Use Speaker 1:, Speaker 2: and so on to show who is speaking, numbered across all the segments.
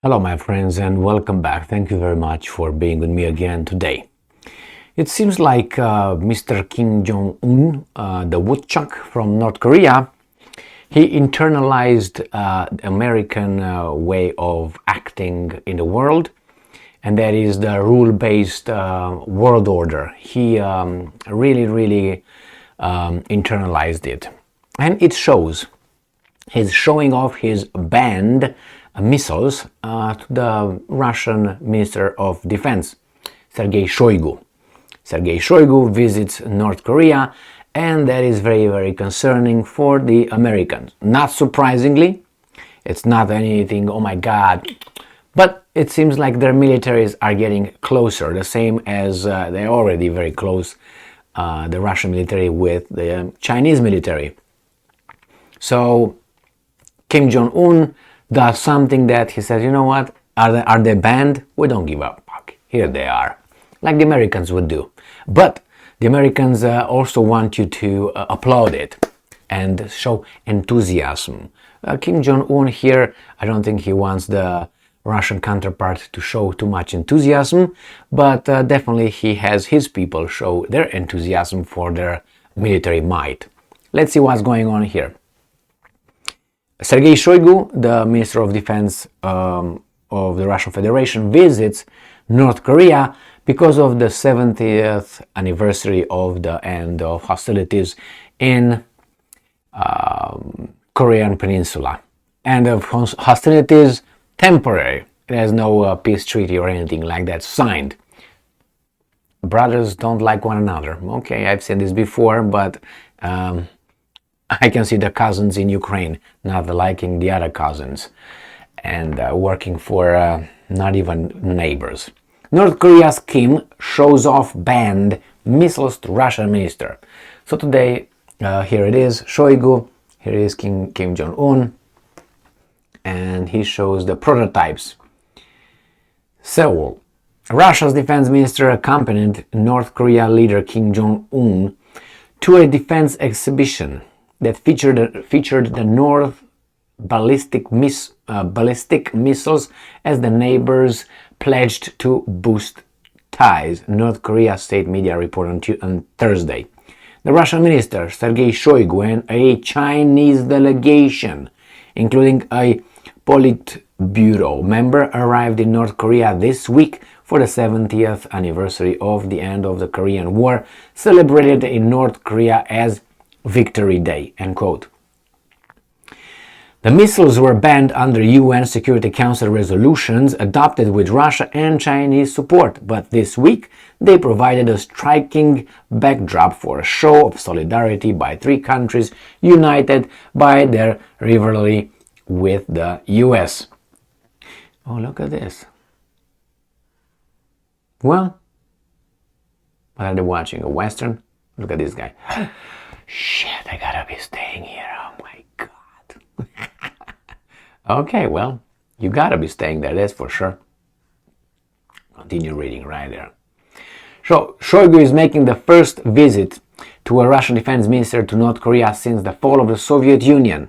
Speaker 1: Hello, my friends, and welcome back. Thank you very much for being with me again today. It seems like Mr. Kim Jong-un, the woodchuck from North Korea, he internalized the American way of acting in the world, and that is the rule-based world order. He really internalized it, and it shows. He's showing off his banned missiles to the Russian Minister of Defense, Sergei Shoigu. Sergei Shoigu visits North Korea, and that is very concerning for the Americans. Not surprisingly, it's not anything, oh my god, but it seems like their militaries are getting closer, the same as they're already very close, the Russian military with the Chinese military. So Kim Jong-un does something that he says, you know what, are they banned? We don't give up. Here they are, like the Americans would do. But the Americans also want you to applaud it and show enthusiasm. Kim Jong-un here, I don't think he wants the Russian counterpart to show too much enthusiasm, but definitely he has his people show their enthusiasm for their military might. Let's see what's going on here. Sergei Shoigu, the Minister of Defense of the Russian Federation, visits North Korea because of the 70th anniversary of the end of hostilities in Korean Peninsula. End of hostilities, temporary. There's no peace treaty or anything like that signed. Brothers don't like one another. Okay, I've said this before, but I can see the cousins in Ukraine not liking the other cousins and working for not even neighbors. North Korea's Kim shows off banned missiles to Russian minister. So today, here it is, Shoigu, here is Kim Jong-un, and he shows the prototypes. Seoul. Russia's defense minister accompanied North Korea leader Kim Jong-un to a defense exhibition that featured the North ballistic missiles as the neighbors pledged to boost ties, North Korea state media reported on Thursday. The Russian minister, Sergei Shoigu, and a Chinese delegation, including a Politburo member, arrived in North Korea this week for the 70th anniversary of the end of the Korean War, celebrated in North Korea as Victory Day, end quote. The missiles were banned under UN Security Council resolutions adopted with Russia and Chinese support, but this week they provided a striking backdrop for a show of solidarity by three countries united by their rivalry with the US. Oh, look at this. Well, what are they watching? A Western? Look at this guy. Shit, I gotta be staying here. Oh my god. Okay, well, you gotta be staying there, that's for sure. Continue reading right there. So, Shoigu is making the first visit to a Russian defense minister to North Korea since the fall of the Soviet Union.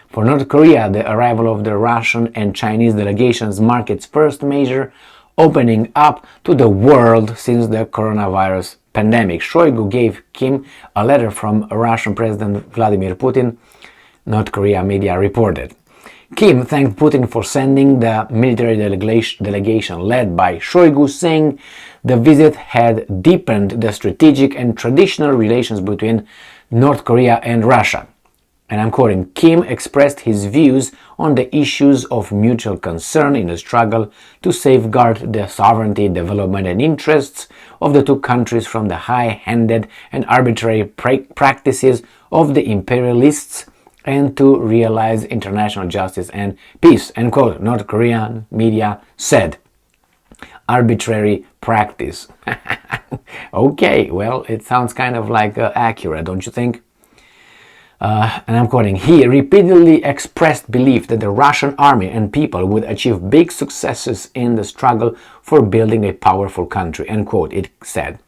Speaker 1: For North Korea, the arrival of the Russian and Chinese delegations marked its first major opening up to the world since the coronavirus pandemic. Shoigu gave Kim a letter from Russian President Vladimir Putin, North Korea media reported. Kim thanked Putin for sending the military delegation led by Shoigu, saying the visit had deepened the strategic and traditional relations between North Korea and Russia. And I'm quoting, Kim expressed his views on the issues of mutual concern in the struggle to safeguard the sovereignty, development, and interests of the two countries from the high-handed and arbitrary practices of the imperialists and to realize international justice and peace, end quote, North Korean media said. Arbitrary practice. Okay, well, it sounds kind of like accurate, don't you think? And I'm quoting, he repeatedly expressed belief that the Russian army and people would achieve big successes in the struggle for building a powerful country, end quote, it said.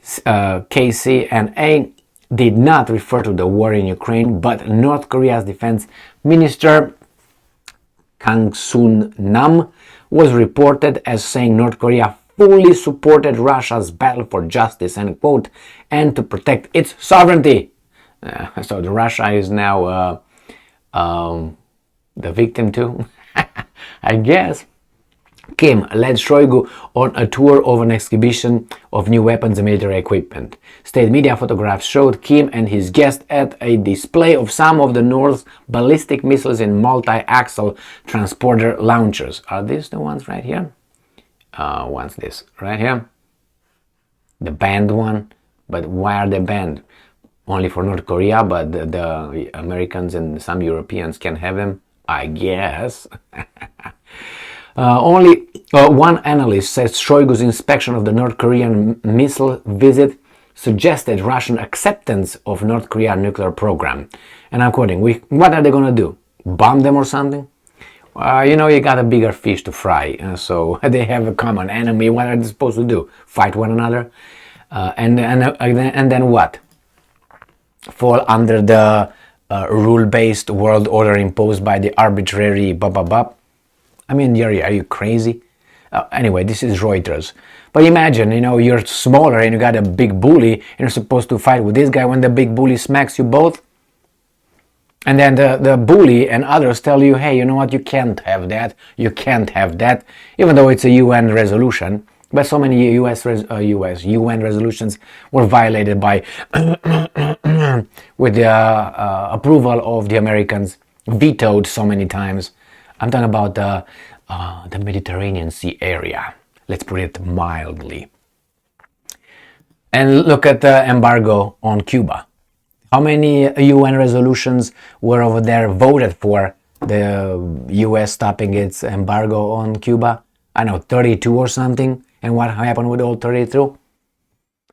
Speaker 1: KCNA did not refer to the war in Ukraine, but North Korea's defense minister Kang Soon Nam, was reported as saying North Korea fully supported Russia's battle for justice, end quote, and to protect its sovereignty. So the Russia is now the victim too, I guess. Kim led Shoigu on a tour of an exhibition of new weapons and military equipment. State media photographs showed Kim and his guest at a display of some of the North's ballistic missiles in multi-axle transporter launchers. Are these the ones right here? What's this? Right here? The banned one? But why are they banned? Only for North Korea, but the Americans and some Europeans can have them? I guess. Only one analyst says Shoigu's inspection of the North Korean missile visit suggested Russian acceptance of North Korea's nuclear program. And I'm quoting, what are they going to do? Bomb them or something? You got a bigger fish to fry, so they have a common enemy. What are they supposed to do? Fight one another? And then what? Fall under the rule-based world order imposed by the arbitrary blah. I mean, are you crazy? Anyway, this is Reuters. But imagine, you're smaller and you got a big bully and you're supposed to fight with this guy when the big bully smacks you both. And then the bully and others tell you, hey, you know what, you can't have that, even though it's a UN resolution. But so many UN resolutions were violated by, with the approval of the Americans, vetoed so many times. I'm talking about the Mediterranean Sea area. Let's put it mildly. And look at the embargo on Cuba. How many UN resolutions were over there voted for the US stopping its embargo on Cuba? I know, 32 or something. And what happened with all 32?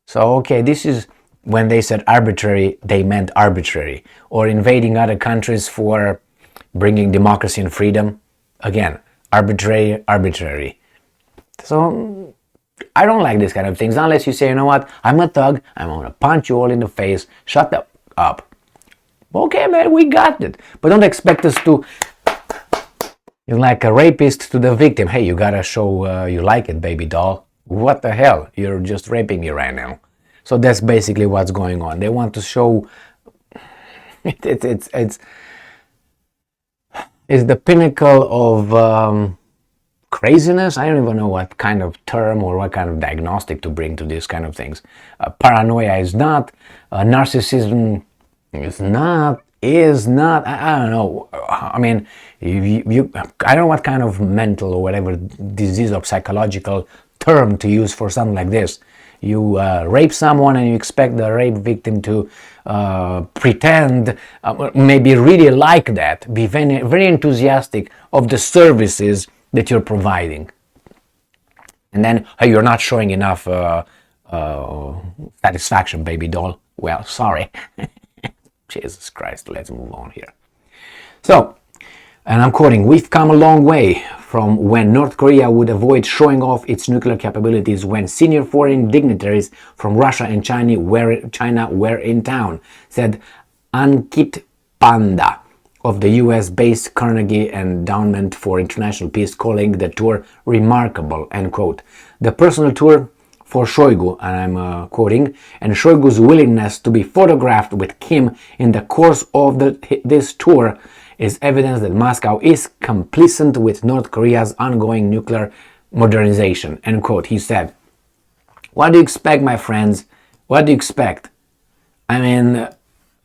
Speaker 1: So, okay, this is when they said arbitrary, they meant arbitrary. Or invading other countries for bringing democracy and freedom. Again, arbitrary. So, I don't like these kind of things unless you say, you know what, I'm a thug, I'm going to punch you all in the face, shut up. Okay, man, we got it. But don't expect us to, you're like a rapist to the victim. Hey, you gotta show you like it, baby doll. What the hell? You're just raping me right now. So that's basically what's going on. They want to show it's the pinnacle of craziness. I don't even know what kind of term or what kind of diagnostic to bring to these kind of things. Paranoia is not. Narcissism is not. I don't know. I mean, I don't know what kind of mental or whatever disease or psychological term to use for something like this. You rape someone and you expect the rape victim to pretend, maybe really like that, be very, very enthusiastic of the services that you're providing. And then, hey, you're not showing enough satisfaction, baby doll. Well, sorry. Jesus Christ, let's move on here. So, and I'm quoting, we've come a long way from when North Korea would avoid showing off its nuclear capabilities when senior foreign dignitaries from Russia and China were in town, said Ankit Panda of the US-based Carnegie Endowment for International Peace, calling the tour remarkable, end quote. The personal tour for Shoigu, and I'm quoting, and Shoigu's willingness to be photographed with Kim in the course of this tour is evidence that Moscow is complicit with North Korea's ongoing nuclear modernization, end quote. He said, what do you expect, my friends? What do you expect? I mean,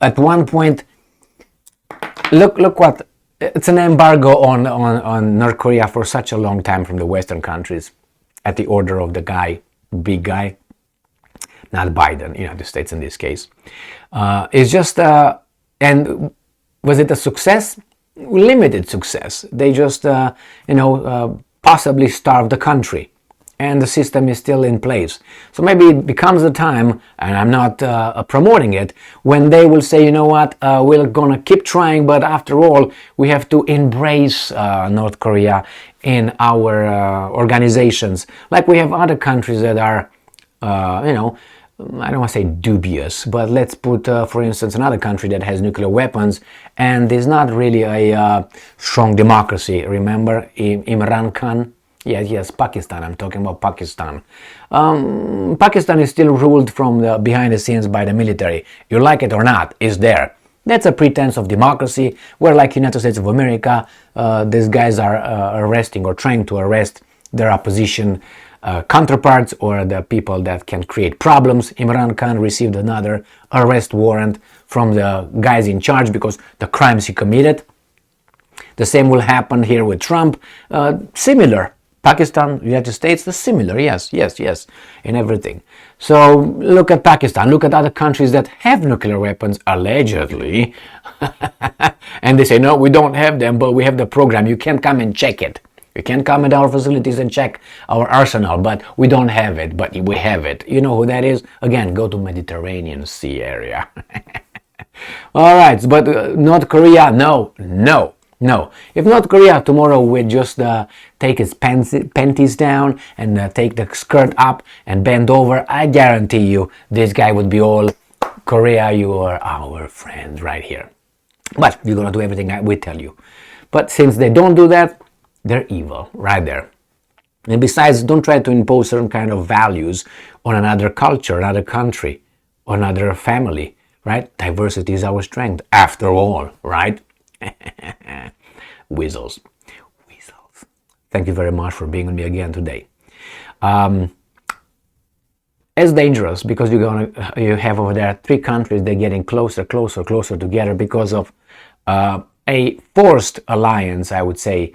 Speaker 1: at one point, look what, it's an embargo on North Korea for such a long time from the Western countries at the order of the guy, big guy, not Biden, United States in this case. It's just, and was it a success? Limited success. They just, possibly starved the country. And the system is still in place. So maybe it becomes the time, and I'm not promoting it, when they will say, you know what, we're going to keep trying, but after all, we have to embrace North Korea in our organizations. Like we have other countries that are, I don't want to say dubious, but let's put, for instance, another country that has nuclear weapons and it's not really a strong democracy. Remember Imran Khan? Yes, Pakistan. I'm talking about Pakistan. Pakistan is still ruled from behind the scenes by the military. You like it or not, it's there. That's a pretense of democracy, where like United States of America, these guys are arresting or trying to arrest their opposition counterparts or the people that can create problems. Imran Khan received another arrest warrant from the guys in charge because the crimes he committed. The same will happen here with Trump. Similar. Pakistan, United States, the similar, yes, in everything. So look at Pakistan, look at other countries that have nuclear weapons, allegedly, and they say, no, we don't have them, but we have the program. You can't come and check it. You can't come at our facilities and check our arsenal, but we don't have it, but we have it. You know who that is? Again, go to Mediterranean Sea area. All right, but North Korea, no. If North Korea tomorrow would just take its panties down and take the skirt up and bend over, I guarantee you this guy would be all, Korea, you are our friend right here. But you're gonna do everything we tell you. But since they don't do that, they're evil right there. And besides, don't try to impose certain kind of values on another culture, another country, or another family, right? Diversity is our strength, after all, right? Weasels. Thank you very much for being with me again today. It's dangerous because you have over there 3 countries. They're getting closer together because of a forced alliance, I would say,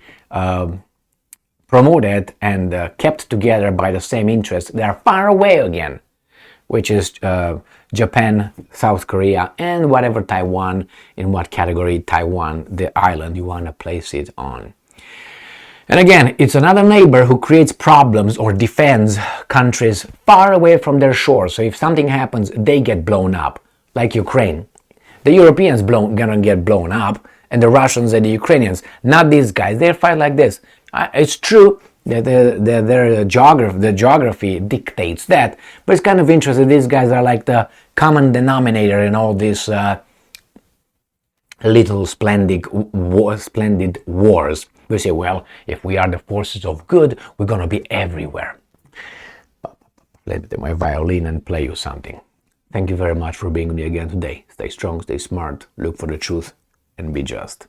Speaker 1: promoted and kept together by the same interests. They are far away again, which is Japan, South Korea, and whatever Taiwan, in what category Taiwan, the island you want to place it on. And again, it's another neighbor who creates problems or defends countries far away from their shore. So if something happens, they get blown up, like Ukraine. The Europeans gonna get blown up, and the Russians and the Ukrainians, not these guys. They fight like this. It's true that the geography dictates that, but it's kind of interesting. These guys are like the common denominator in all these little splendid wars. We say, well, if we are the forces of good, we're gonna be everywhere. Let me take my violin and play you something. Thank you very much for being with me again today. Stay strong, stay smart, look for the truth, and be just.